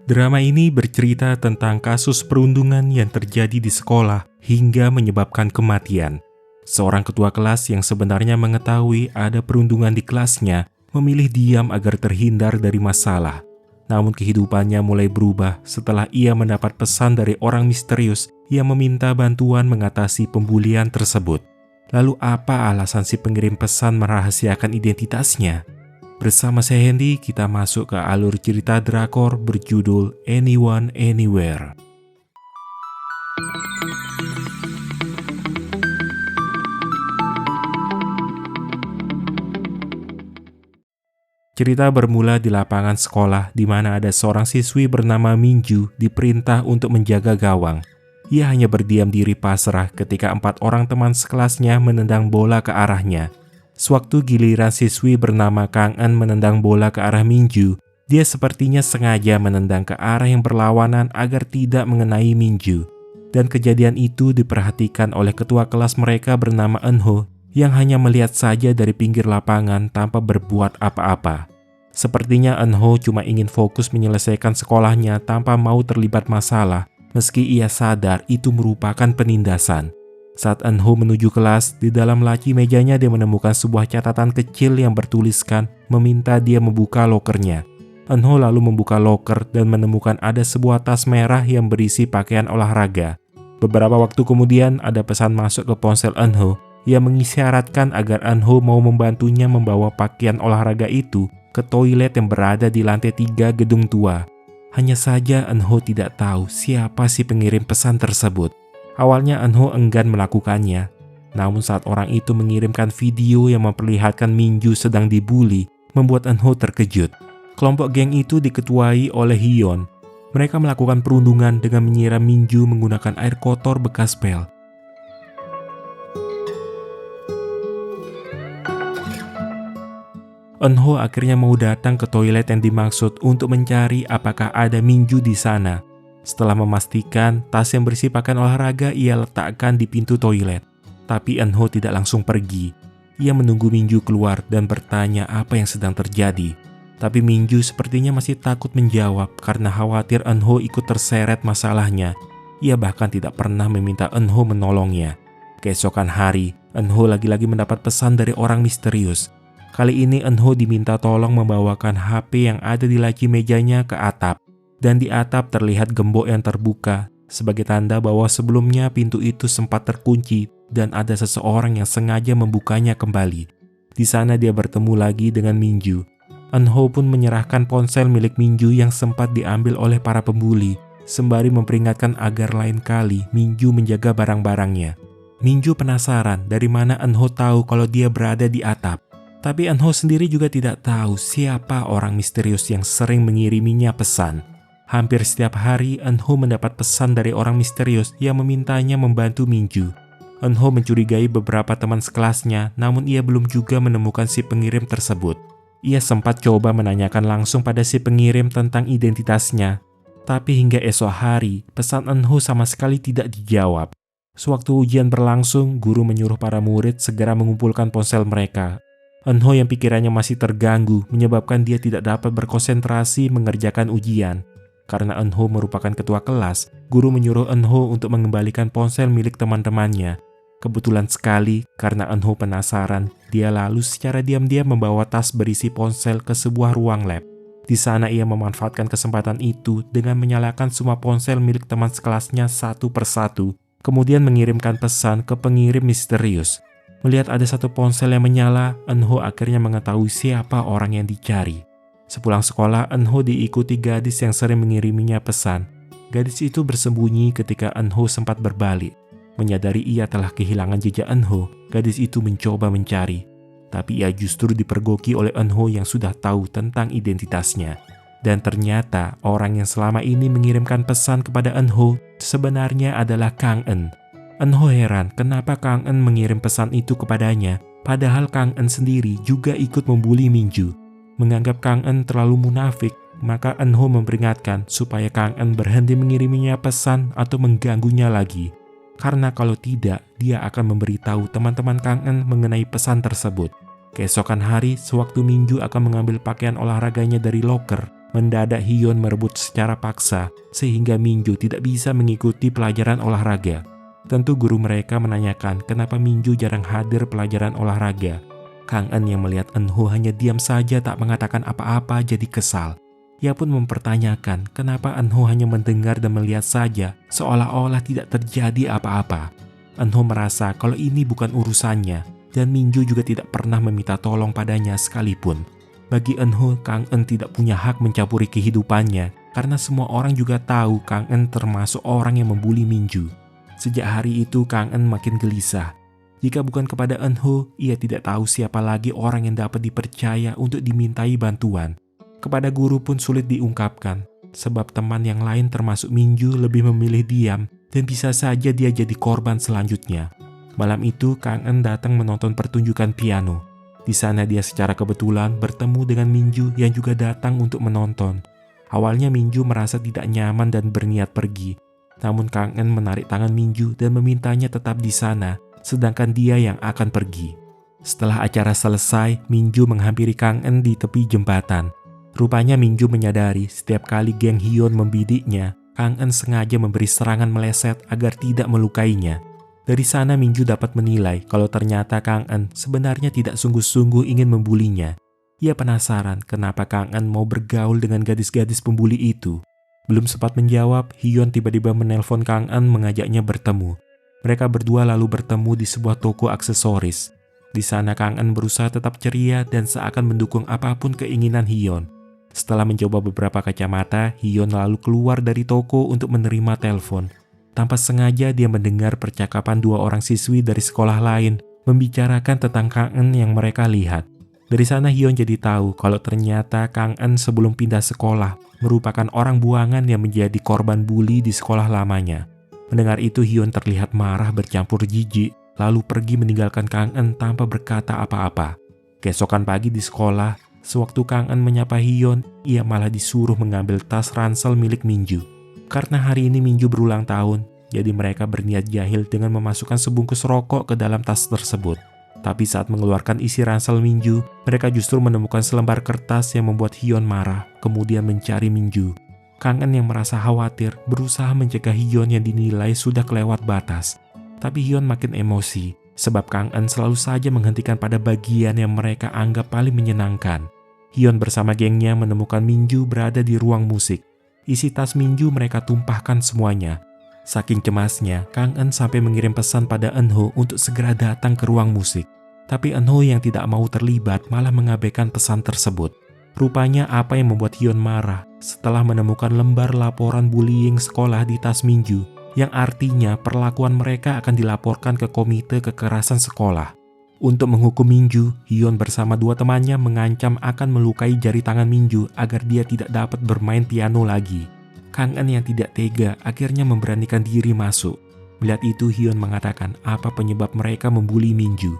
Drama ini bercerita tentang kasus perundungan yang terjadi di sekolah hingga menyebabkan kematian. Seorang ketua kelas yang sebenarnya mengetahui ada perundungan di kelasnya memilih diam agar terhindar dari masalah. Namun kehidupannya mulai berubah setelah ia mendapat pesan dari orang misterius yang meminta bantuan mengatasi pembulian tersebut. Lalu apa alasan si pengirim pesan merahasiakan identitasnya? Bersama saya Hendy, kita masuk ke alur cerita drakor berjudul Anyone Anywhere. Cerita bermula di lapangan sekolah di mana ada seorang siswi bernama Minju diperintah untuk menjaga gawang. Ia hanya berdiam diri pasrah ketika 4 orang teman sekelasnya menendang bola ke arahnya. Sewaktu giliran siswi bernama Kang En menendang bola ke arah Minju, dia sepertinya sengaja menendang ke arah yang berlawanan agar tidak mengenai Minju. Dan kejadian itu diperhatikan oleh ketua kelas mereka bernama Eunho yang hanya melihat saja dari pinggir lapangan tanpa berbuat apa-apa. Sepertinya Eunho cuma ingin fokus menyelesaikan sekolahnya tanpa mau terlibat masalah, meski ia sadar itu merupakan penindasan. Saat Eunho menuju kelas, di dalam laci mejanya dia menemukan sebuah catatan kecil yang bertuliskan meminta dia membuka lokernya. Eunho lalu membuka loker dan menemukan ada sebuah tas merah yang berisi pakaian olahraga. Beberapa waktu kemudian ada pesan masuk ke ponsel Eunho yang mengisyaratkan agar Eunho mau membantunya membawa pakaian olahraga itu ke toilet yang berada di lantai 3 gedung tua. Hanya saja Eunho tidak tahu siapa si pengirim pesan tersebut. Awalnya Eunho enggan melakukannya, namun saat orang itu mengirimkan video yang memperlihatkan Minju sedang dibully, membuat Eunho terkejut. Kelompok geng itu diketuai oleh Hyeon. Mereka melakukan perundungan dengan menyiram Minju menggunakan air kotor bekas pel. Eunho akhirnya mau datang ke toilet yang dimaksud untuk mencari apakah ada Minju di sana. Setelah memastikan tas yang berisi pakaian olahraga ia letakkan di pintu toilet. Tapi Eunho tidak langsung pergi. Ia menunggu Minju keluar dan bertanya apa yang sedang terjadi. Tapi Minju sepertinya masih takut menjawab karena khawatir Eunho ikut terseret masalahnya. Ia bahkan tidak pernah meminta Eunho menolongnya. Keesokan hari, Eunho lagi-lagi mendapat pesan dari orang misterius. Kali ini Eunho diminta tolong membawakan HP yang ada di laci mejanya ke atap. Dan di atap terlihat gembok yang terbuka sebagai tanda bahwa sebelumnya pintu itu sempat terkunci dan ada seseorang yang sengaja membukanya kembali. Di sana dia bertemu lagi dengan Minju. Eunho pun menyerahkan ponsel milik Minju yang sempat diambil oleh para pembuli, sembari memperingatkan agar lain kali Minju menjaga barang-barangnya. Minju penasaran dari mana Eunho tahu kalau dia berada di atap. Tapi Eunho sendiri juga tidak tahu siapa orang misterius yang sering mengiriminya pesan. Hampir setiap hari, Eunho mendapat pesan dari orang misterius yang memintanya membantu Minju. Eunho mencurigai beberapa teman sekelasnya, namun ia belum juga menemukan si pengirim tersebut. Ia sempat coba menanyakan langsung pada si pengirim tentang identitasnya, tapi hingga esok hari, pesan Eunho sama sekali tidak dijawab. Sewaktu ujian berlangsung, guru menyuruh para murid segera mengumpulkan ponsel mereka. Eunho yang pikirannya masih terganggu menyebabkan dia tidak dapat berkonsentrasi mengerjakan ujian. Karena Eunho merupakan ketua kelas, guru menyuruh Eunho untuk mengembalikan ponsel milik teman-temannya. Kebetulan sekali, karena Eunho penasaran, dia lalu secara diam-diam membawa tas berisi ponsel ke sebuah ruang lab. Di sana ia memanfaatkan kesempatan itu dengan menyalakan semua ponsel milik teman sekelasnya satu persatu, kemudian mengirimkan pesan ke pengirim misterius. Melihat ada satu ponsel yang menyala, Eunho akhirnya mengetahui siapa orang yang dicari. Sepulang sekolah, Eunho diikuti gadis yang sering mengiriminya pesan. Gadis itu bersembunyi ketika Eunho sempat berbalik. Menyadari ia telah kehilangan jejak Eunho, gadis itu mencoba mencari. Tapi ia justru dipergoki oleh Eunho yang sudah tahu tentang identitasnya. Dan ternyata orang yang selama ini mengirimkan pesan kepada Eunho sebenarnya adalah Kang En. Eunho heran kenapa Kang En mengirim pesan itu kepadanya, padahal Kang En sendiri juga ikut membuli Minju. Menganggap Kang En terlalu munafik, maka Eunho memperingatkan supaya Kang En berhenti mengiriminya pesan atau mengganggunya lagi. Karena kalau tidak, dia akan memberitahu teman-teman Kang En mengenai pesan tersebut. Keesokan hari, sewaktu Minju akan mengambil pakaian olahraganya dari loker, mendadak Hyun merebut secara paksa sehingga Minju tidak bisa mengikuti pelajaran olahraga. Tentu guru mereka menanyakan kenapa Minju jarang hadir pelajaran olahraga. Kang En yang melihat Eun-ho hanya diam saja tak mengatakan apa-apa jadi kesal. Ia pun mempertanyakan kenapa Eun-ho hanya mendengar dan melihat saja seolah-olah tidak terjadi apa-apa. Eun-ho merasa kalau ini bukan urusannya dan Minju juga tidak pernah meminta tolong padanya sekalipun. Bagi Eun-ho, Kang En tidak punya hak mencampuri kehidupannya karena semua orang juga tahu Kang En termasuk orang yang membuli Minju. Sejak hari itu Kang En makin gelisah. Jika bukan kepada Eun-ho, ia tidak tahu siapa lagi orang yang dapat dipercaya untuk dimintai bantuan. Kepada guru pun sulit diungkapkan, sebab teman yang lain termasuk Minju lebih memilih diam dan bisa saja dia jadi korban selanjutnya. Malam itu Kang En datang menonton pertunjukan piano. Di sana dia secara kebetulan bertemu dengan Minju yang juga datang untuk menonton. Awalnya Minju merasa tidak nyaman dan berniat pergi. Namun Kang En menarik tangan Minju dan memintanya tetap di sana, sedangkan dia yang akan pergi. Setelah acara selesai, Minju menghampiri Kang En di tepi jembatan. Rupanya Minju menyadari setiap kali geng Hyun membidiknya, Kang En sengaja memberi serangan meleset agar tidak melukainya. Dari sana Minju dapat menilai kalau ternyata Kang En sebenarnya tidak sungguh-sungguh ingin membulinya. Ia penasaran kenapa Kang En mau bergaul dengan gadis-gadis pembuli itu. Belum sempat menjawab, Hyun tiba-tiba menelpon Kang En mengajaknya bertemu. Mereka berdua lalu bertemu di sebuah toko aksesoris. Di sana Kang En berusaha tetap ceria dan seakan mendukung apapun keinginan Hyun. Setelah mencoba beberapa kacamata, Hyun lalu keluar dari toko untuk menerima telepon. Tanpa sengaja dia mendengar percakapan dua orang siswi dari sekolah lain membicarakan tentang Kang En yang mereka lihat. Dari sana Hyun jadi tahu kalau ternyata Kang En sebelum pindah sekolah merupakan orang buangan yang menjadi korban bully di sekolah lamanya. Mendengar itu Hyun terlihat marah bercampur jijik, lalu pergi meninggalkan Kang En tanpa berkata apa-apa. Keesokan pagi di sekolah, sewaktu Kang En menyapa Hyun, ia malah disuruh mengambil tas ransel milik Minju. Karena hari ini Minju berulang tahun, jadi mereka berniat jahil dengan memasukkan sebungkus rokok ke dalam tas tersebut. Tapi saat mengeluarkan isi ransel Minju, mereka justru menemukan selembar kertas yang membuat Hyun marah, kemudian mencari Minju. Kang En yang merasa khawatir berusaha mencegah Hyun yang dinilai sudah kelewat batas. Tapi Hyun makin emosi, sebab Kang En selalu saja menghentikan pada bagian yang mereka anggap paling menyenangkan. Hyun bersama gengnya menemukan Minju berada di ruang musik. Isi tas Minju mereka tumpahkan semuanya. Saking cemasnya, Kang En sampai mengirim pesan pada Eun-ho untuk segera datang ke ruang musik. Tapi Eun-ho yang tidak mau terlibat malah mengabaikan pesan tersebut. Rupanya apa yang membuat Hyun marah setelah menemukan lembar laporan bullying sekolah di tas Minju, yang artinya perlakuan mereka akan dilaporkan ke komite kekerasan sekolah. Untuk menghukum Minju, Hyun bersama dua temannya mengancam akan melukai jari tangan Minju agar dia tidak dapat bermain piano lagi. Kang En yang tidak tega akhirnya memberanikan diri masuk. Melihat itu Hyun mengatakan apa penyebab mereka membuli Minju.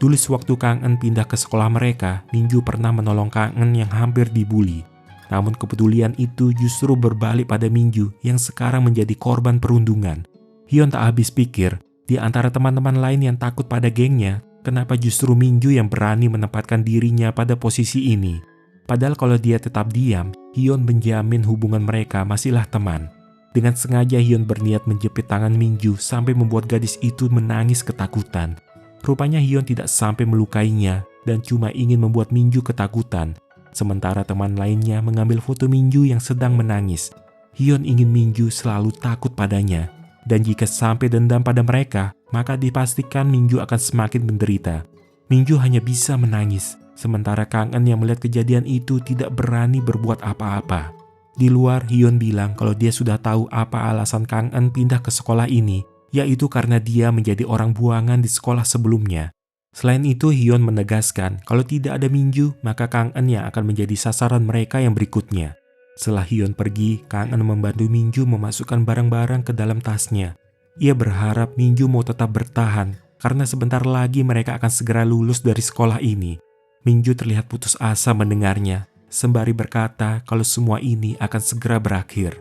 Dulu sewaktu Kang En pindah ke sekolah mereka, Minju pernah menolong Kang En yang hampir dibuli. Namun kepedulian itu justru berbalik pada Minju yang sekarang menjadi korban perundungan. Hyun tak habis pikir, di antara teman-teman lain yang takut pada gengnya, kenapa justru Minju yang berani menempatkan dirinya pada posisi ini? Padahal kalau dia tetap diam, Hyun menjamin hubungan mereka masihlah teman. Dengan sengaja Hyun berniat menjepit tangan Minju sampai membuat gadis itu menangis ketakutan. Rupanya Hyun tidak sampai melukainya dan cuma ingin membuat Minju ketakutan. Sementara teman lainnya mengambil foto Minju yang sedang menangis. Hyun ingin Minju selalu takut padanya. Dan jika sampai dendam pada mereka, maka dipastikan Minju akan semakin menderita. Minju hanya bisa menangis, sementara Kang En yang melihat kejadian itu tidak berani berbuat apa-apa. Di luar, Hyun bilang kalau dia sudah tahu apa alasan Kang En pindah ke sekolah ini, yaitu karena dia menjadi orang buangan di sekolah sebelumnya. Selain itu, Hyun menegaskan kalau tidak ada Minju, maka Kang En yang akan menjadi sasaran mereka yang berikutnya. Setelah Hyun pergi, Kang En membantu Minju memasukkan barang-barang ke dalam tasnya. Ia berharap Minju mau tetap bertahan, karena sebentar lagi mereka akan segera lulus dari sekolah ini. Minju terlihat putus asa mendengarnya, sembari berkata kalau semua ini akan segera berakhir.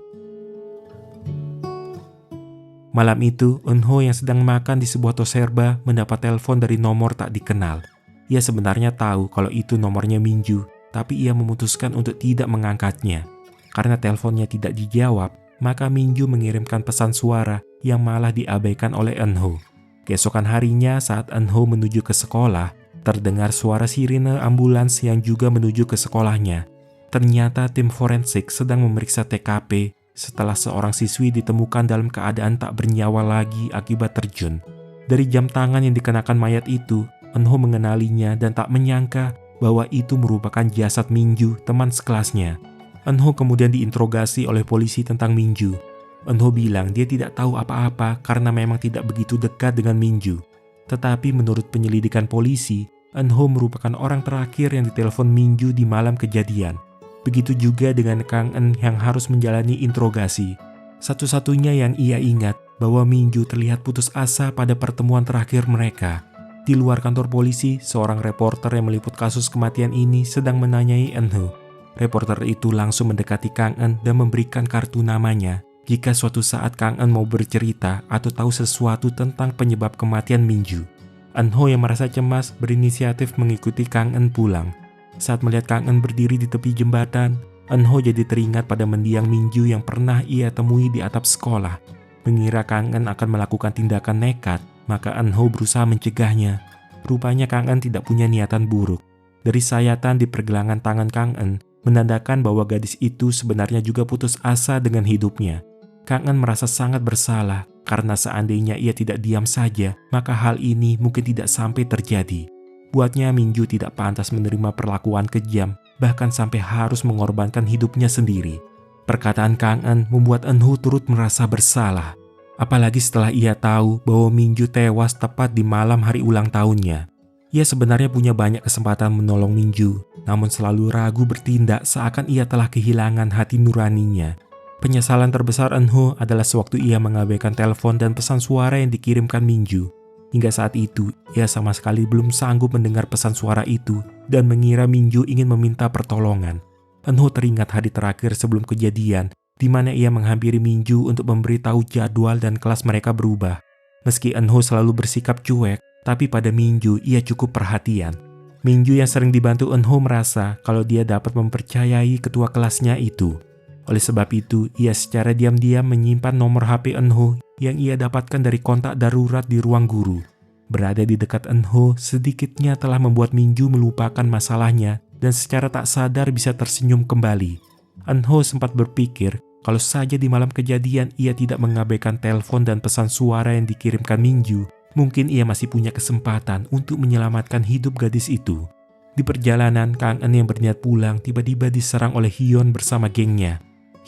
Malam itu, Eun-ho yang sedang makan di sebuah toserba mendapat telepon dari nomor tak dikenal. Ia sebenarnya tahu kalau itu nomornya Minju, tapi ia memutuskan untuk tidak mengangkatnya. Karena teleponnya tidak dijawab, maka Minju mengirimkan pesan suara yang malah diabaikan oleh Eunho. Keesokan harinya saat Eunho menuju ke sekolah, terdengar suara sirine ambulans yang juga menuju ke sekolahnya. Ternyata tim forensik sedang memeriksa TKP setelah seorang siswi ditemukan dalam keadaan tak bernyawa lagi akibat terjun. Dari jam tangan yang dikenakan mayat itu, Eunho mengenalinya dan tak menyangka bahwa itu merupakan jasad Minju, teman sekelasnya. Eunho kemudian diinterogasi oleh polisi tentang Minju. Eunho bilang dia tidak tahu apa-apa karena memang tidak begitu dekat dengan Minju. Tetapi menurut penyelidikan polisi, Eunho merupakan orang terakhir yang ditelepon Minju di malam kejadian. Begitu juga dengan Kang Eun yang harus menjalani interogasi. Satu-satunya yang ia ingat bahwa Minju terlihat putus asa pada pertemuan terakhir mereka. Di luar kantor polisi, seorang reporter yang meliput kasus kematian ini sedang menanyai Eunho. Reporter itu langsung mendekati Kang Eun dan memberikan kartu namanya jika suatu saat Kang Eun mau bercerita atau tahu sesuatu tentang penyebab kematian Minju. Eunho yang merasa cemas berinisiatif mengikuti Kang Eun pulang. Saat melihat Kang Eun berdiri di tepi jembatan, Eunho jadi teringat pada mendiang Minju yang pernah ia temui di atap sekolah. Mengira Kang Eun akan melakukan tindakan nekat, maka Eunho berusaha mencegahnya. Rupanya Kang Eun tidak punya niatan buruk. Dari sayatan di pergelangan tangan Kang Eun, menandakan bahwa gadis itu sebenarnya juga putus asa dengan hidupnya. Kang Eun merasa sangat bersalah karena seandainya ia tidak diam saja, maka hal ini mungkin tidak sampai terjadi. Buatnya Minju tidak pantas menerima perlakuan kejam, bahkan sampai harus mengorbankan hidupnya sendiri. Perkataan Kang Eun membuat Eunho turut merasa bersalah. Apalagi setelah ia tahu bahwa Minju tewas tepat di malam hari ulang tahunnya. Ia sebenarnya punya banyak kesempatan menolong Minju, namun selalu ragu bertindak seakan ia telah kehilangan hati nuraninya. Penyesalan terbesar Eunho adalah sewaktu ia mengabaikan telepon dan pesan suara yang dikirimkan Minju. Hingga saat itu, ia sama sekali belum sanggup mendengar pesan suara itu dan mengira Minju ingin meminta pertolongan. Eunho teringat hari terakhir sebelum kejadian, di mana ia menghampiri Minju untuk memberitahu jadwal dan kelas mereka berubah. Meski Eunho selalu bersikap cuek, tapi pada Minju ia cukup perhatian. Minju yang sering dibantu Eunho merasa kalau dia dapat mempercayai ketua kelasnya itu. Oleh sebab itu, ia secara diam-diam menyimpan nomor HP Eunho yang ia dapatkan dari kontak darurat di ruang guru. Berada di dekat Eunho sedikitnya telah membuat Minju melupakan masalahnya dan secara tak sadar bisa tersenyum kembali. Eunho sempat berpikir kalau saja di malam kejadian ia tidak mengabaikan telepon dan pesan suara yang dikirimkan Minju, mungkin ia masih punya kesempatan untuk menyelamatkan hidup gadis itu. Di perjalanan, Kang Eun yang berniat pulang tiba-tiba diserang oleh Hyun bersama gengnya.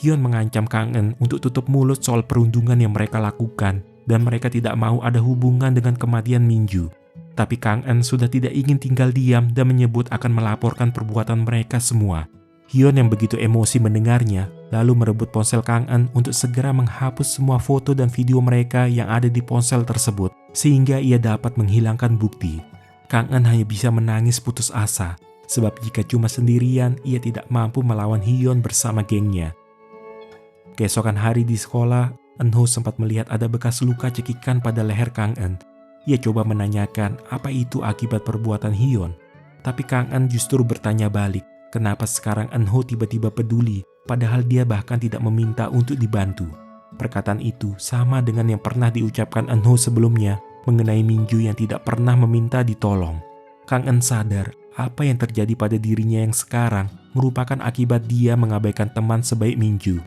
Hyun mengancam Kang Eun untuk tutup mulut soal perundungan yang mereka lakukan dan mereka tidak mau ada hubungan dengan kematian Minju. Tapi Kang Eun sudah tidak ingin tinggal diam dan menyebut akan melaporkan perbuatan mereka semua. Hyun yang begitu emosi mendengarnya, lalu merebut ponsel Kang Eun untuk segera menghapus semua foto dan video mereka yang ada di ponsel tersebut, sehingga ia dapat menghilangkan bukti. Kang Eun hanya bisa menangis putus asa, sebab jika cuma sendirian, ia tidak mampu melawan Hyun bersama gengnya. Keesokan hari di sekolah, Eunho sempat melihat ada bekas luka cekikan pada leher Kang Eun. Ia coba menanyakan apa itu akibat perbuatan Hyun. Tapi Kang Eun justru bertanya balik, kenapa sekarang Eunho tiba-tiba peduli, padahal dia bahkan tidak meminta untuk dibantu. Perkataan itu sama dengan yang pernah diucapkan Eunho sebelumnya mengenai Minju yang tidak pernah meminta ditolong. Kang Eun sadar apa yang terjadi pada dirinya yang sekarang merupakan akibat dia mengabaikan teman sebaik Minju.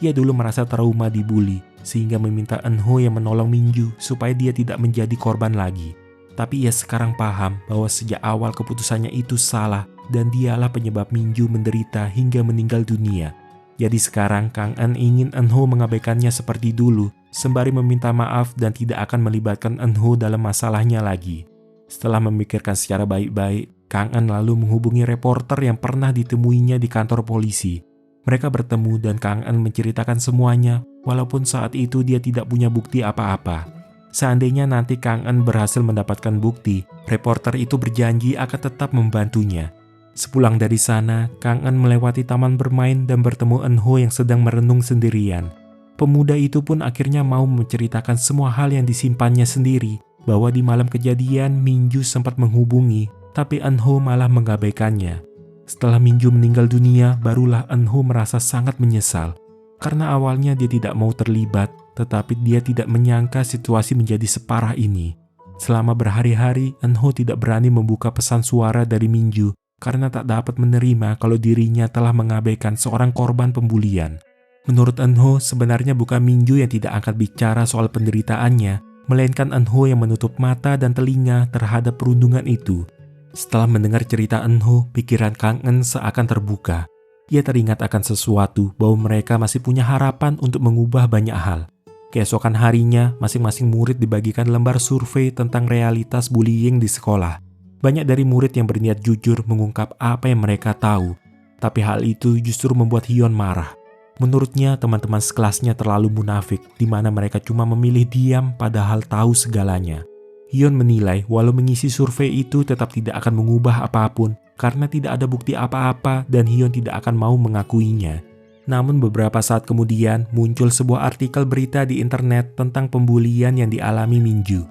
Ia dulu merasa trauma dibully, sehingga meminta Eunho yang menolong Minju supaya dia tidak menjadi korban lagi. Tapi ia sekarang paham bahwa sejak awal keputusannya itu salah dan dialah penyebab Minju menderita hingga meninggal dunia. Jadi sekarang Kang Eun ingin Eunho mengabaikannya seperti dulu, sembari meminta maaf dan tidak akan melibatkan Eunho dalam masalahnya lagi. Setelah memikirkan secara baik-baik, Kang Eun lalu menghubungi reporter yang pernah ditemuinya di kantor polisi. Mereka bertemu dan Kang Eun menceritakan semuanya, walaupun saat itu dia tidak punya bukti apa-apa. Seandainya nanti Kang Eun berhasil mendapatkan bukti, reporter itu berjanji akan tetap membantunya. Sepulang dari sana, Kang Eun melewati taman bermain dan bertemu Eunho yang sedang merenung sendirian. Pemuda itu pun akhirnya mau menceritakan semua hal yang disimpannya sendiri, bahwa di malam kejadian Minju sempat menghubungi tapi Eun-ho malah mengabaikannya. Setelah Minju meninggal dunia, barulah Eun-ho merasa sangat menyesal. Karena awalnya dia tidak mau terlibat, tetapi dia tidak menyangka situasi menjadi separah ini. Selama berhari-hari, Eun-ho tidak berani membuka pesan suara dari Minju karena tak dapat menerima kalau dirinya telah mengabaikan seorang korban pembulian. Menurut Eun-ho, sebenarnya bukan Minju yang tidak angkat bicara soal penderitaannya, melainkan Eun-ho yang menutup mata dan telinga terhadap perundungan itu. Setelah mendengar cerita Eun-ho, pikiran Kang Eun seakan terbuka. Ia teringat akan sesuatu bahwa mereka masih punya harapan untuk mengubah banyak hal. Keesokan harinya, masing-masing murid dibagikan lembar survei tentang realitas bullying di sekolah. Banyak dari murid yang berniat jujur mengungkap apa yang mereka tahu, tapi hal itu justru membuat Hyun marah. Menurutnya, teman-teman sekelasnya terlalu munafik, di mana mereka cuma memilih diam padahal tahu segalanya. Hyun menilai walau mengisi survei itu tetap tidak akan mengubah apapun karena tidak ada bukti apa-apa dan Hyun tidak akan mau mengakuinya. Namun beberapa saat kemudian muncul sebuah artikel berita di internet tentang pembulian yang dialami Minju.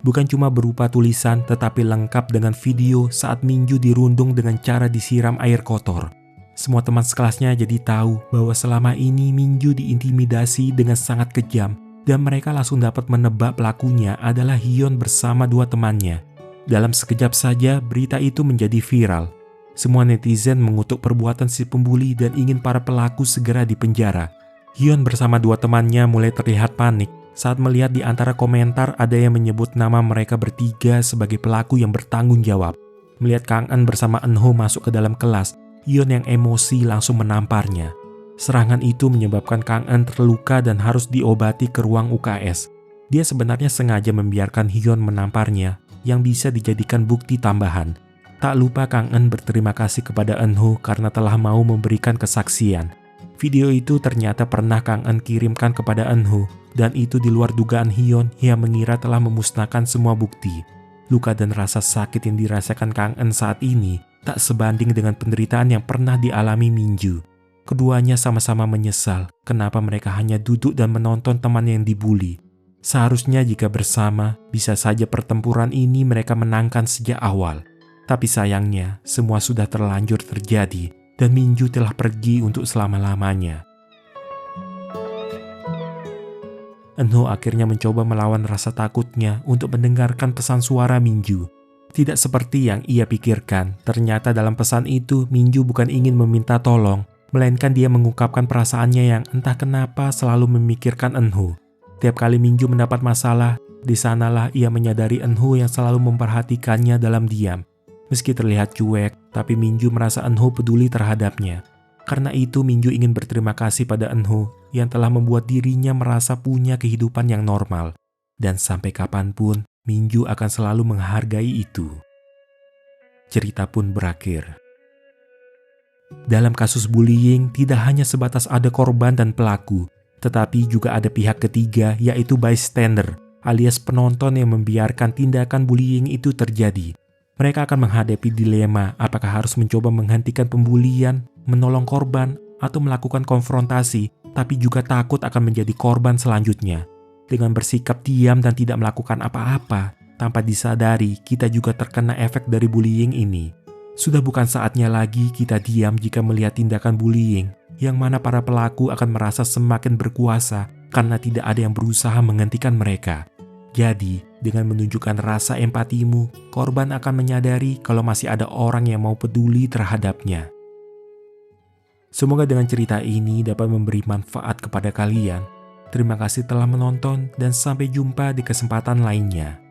Bukan cuma berupa tulisan tetapi lengkap dengan video saat Minju dirundung dengan cara disiram air kotor. Semua teman sekelasnya jadi tahu bahwa selama ini Minju diintimidasi dengan sangat kejam dan mereka langsung dapat menebak pelakunya adalah Hyun bersama dua temannya. Dalam sekejap saja berita itu menjadi viral. Semua netizen mengutuk perbuatan si pembuli dan ingin para pelaku segera dipenjara. Hyun bersama dua temannya mulai terlihat panik saat melihat di antara komentar ada yang menyebut nama mereka bertiga sebagai pelaku yang bertanggung jawab. Melihat Kang Eun bersama Eun-ho masuk ke dalam kelas, Hyun yang emosi langsung menamparnya. Serangan itu menyebabkan Kang Eun terluka dan harus diobati ke ruang UKS. Dia sebenarnya sengaja membiarkan Hyun menamparnya, yang bisa dijadikan bukti tambahan. Tak lupa Kang Eun berterima kasih kepada Eun-ho karena telah mau memberikan kesaksian. Video itu ternyata pernah Kang Eun kirimkan kepada Eun-ho, dan itu di luar dugaan Hyun yang mengira telah memusnahkan semua bukti. Luka dan rasa sakit yang dirasakan Kang Eun saat ini tak sebanding dengan penderitaan yang pernah dialami Minju. Keduanya sama-sama menyesal kenapa mereka hanya duduk dan menonton teman yang dibully. Seharusnya jika bersama, bisa saja pertempuran ini mereka menangkan sejak awal. Tapi sayangnya, semua sudah terlanjur terjadi dan Minju telah pergi untuk selama-lamanya. Eun-ho akhirnya mencoba melawan rasa takutnya untuk mendengarkan pesan suara Minju. Tidak seperti yang ia pikirkan, ternyata dalam pesan itu Minju bukan ingin meminta tolong, melainkan dia mengungkapkan perasaannya yang entah kenapa selalu memikirkan Eun-ho. Tiap kali Minju mendapat masalah, di sanalah ia menyadari Eun-ho yang selalu memperhatikannya dalam diam. Meski terlihat cuek, tapi Minju merasa Eun-ho peduli terhadapnya. Karena itu Minju ingin berterima kasih pada Eun-ho yang telah membuat dirinya merasa punya kehidupan yang normal. Dan sampai kapanpun, Minju akan selalu menghargai itu. Cerita pun berakhir. Dalam kasus bullying, tidak hanya sebatas ada korban dan pelaku, tetapi juga ada pihak ketiga yaitu bystander, alias penonton yang membiarkan tindakan bullying itu terjadi. Mereka akan menghadapi dilema apakah harus mencoba menghentikan pembulian, menolong korban, atau melakukan konfrontasi, tapi juga takut akan menjadi korban selanjutnya. Dengan bersikap diam dan tidak melakukan apa-apa, tanpa disadari kita juga terkena efek dari bullying ini. Sudah bukan saatnya lagi kita diam jika melihat tindakan bullying, yang mana para pelaku akan merasa semakin berkuasa karena tidak ada yang berusaha menghentikan mereka. Jadi, dengan menunjukkan rasa empatimu, korban akan menyadari kalau masih ada orang yang mau peduli terhadapnya. Semoga dengan cerita ini dapat memberi manfaat kepada kalian. Terima kasih telah menonton dan sampai jumpa di kesempatan lainnya.